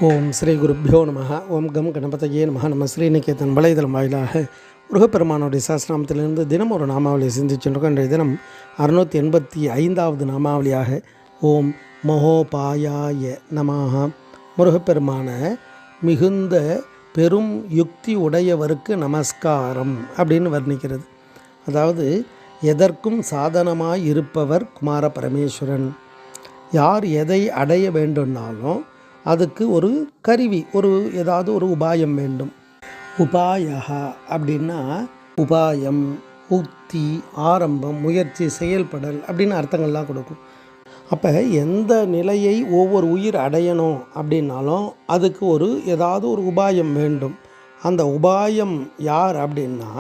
ஓம் ஸ்ரீ குருப்பியோ நம. ஓம் கம் கணபதையே நம. நம்ம ஸ்ரீநிகேதன் வலைதளம் வாயிலாக முருகப்பெருமானுடைய சாஸ்திரநாமத்திலிருந்து தினம் ஒரு நாமாவளியை சிந்திச்சுருக்கோம். இன்றைய தினம் 685வது நாமாவளியாக ஓம் மகோபாயாய நமஹ. முருகப்பெருமான மிகுந்த பெரும் யுக்தி உடையவருக்கு நமஸ்காரம் அப்படின்னு வர்ணிக்கிறது. அதாவது எதற்கும் சாதனமாய் இருப்பவர் குமார பரமேஸ்வரன். யார் எதை அடைய வேண்டும்னாலும் அதுக்கு ஒரு கருவி, ஏதாவது ஒரு உபாயம் வேண்டும். உபாயா அப்படின்னா உபாயம், உக்தி, ஆரம்பம், முயற்சி, செயல்படல் அப்படின்னு அர்த்தங்கள்லாம் கொடுக்கும். அப்போ எந்த நிலையை ஒவ்வொரு உயிர் அடையணும் அப்படின்னாலும் அதுக்கு ஏதாவது ஒரு உபாயம் வேண்டும். அந்த உபாயம் யார் அப்படின்னா,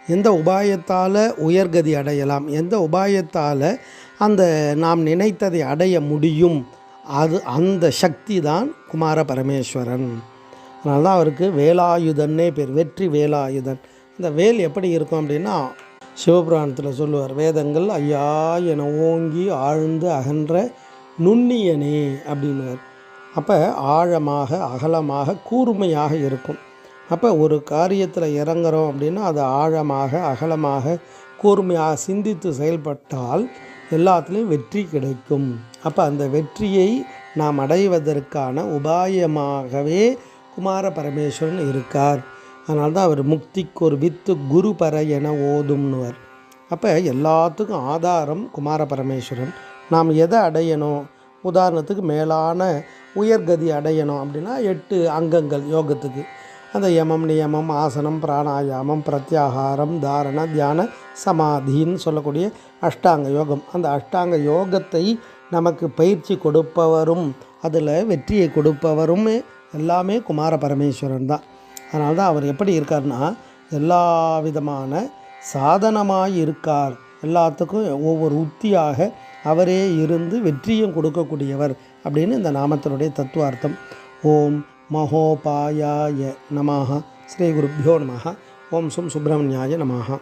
எந்த உபாயத்தால் உயர்கதி அடையலாம், எந்த உபாயத்தால் அந்த நாம் நினைத்ததை அடைய முடியும், அந்த சக்தி தான் குமார பரமேஸ்வரன். அதனால தான் அவருக்கு வேலாயுதன்னே பேர், வெற்றி வேலாயுதன். இந்த வேல் எப்படி இருக்கும் அப்படின்னா, சிவபுராணத்தில் சொல்லுவார், வேதங்கள் ஐயா என ஓங்கி ஆழ்ந்து அகன்ற நுண்ணியனே அப்படின்னுவார். அப்போ ஆழமாக, அகலமாக, கூர்மையாக இருக்கும். அப்போ ஒரு காரியத்தில் இறங்குறோம் அப்படின்னா அது ஆழமாக, அகலமாக, கூர்மையாக சிந்தித்து செயல்பட்டால் எல்லாத்துலேயும் வெற்றி கிடைக்கும். அப்போ அந்த வெற்றியை நாம் அடைவதற்கான உபாயமாகவே குமார பரமேஸ்வரன் இருக்கார். அதனால தான் அவர் முக்திக்கு ஒரு வித்து குரு பர என ஓதும்னுவர். அப்போ எல்லாத்துக்கும் ஆதாரம் குமார பரமேஸ்வரன். நாம் எதை அடையணும், உதாரணத்துக்கு மேலான உயர்கதி அடையணும் அப்படின்னா 8 அங்கங்கள் யோகத்துக்கு. அந்த யமம், நியமம், ஆசனம், பிராணாயாமம், பிரத்யாகாரம், தாரண, தியான, சமாதின்னு சொல்லக்கூடிய அஷ்டாங்க யோகம். அந்த அஷ்டாங்க யோகத்தை நமக்கு பயிற்சி கொடுப்பவரும் அதில் வெற்றியை கொடுப்பவரும் எல்லாமே குமார பரமேஸ்வரன் தான். அதனால தான் அவர் எப்படி இருக்கார்னா, எல்லா விதமான சாதனமாக இருக்கார். எல்லாத்துக்கும் ஒவ்வொரு உத்தியாக அவரே இருந்து வெற்றியும் கொடுக்கக்கூடியவர் அப்படின்னு இந்த நாமத்தினுடைய தத்துவார்த்தம். ஓம் மகோபாயாய நமஹ. ஸ்ரீ குருப்பியோ நமஹ. ஓம் சும் சுப்பிரமணியாய நமஹ.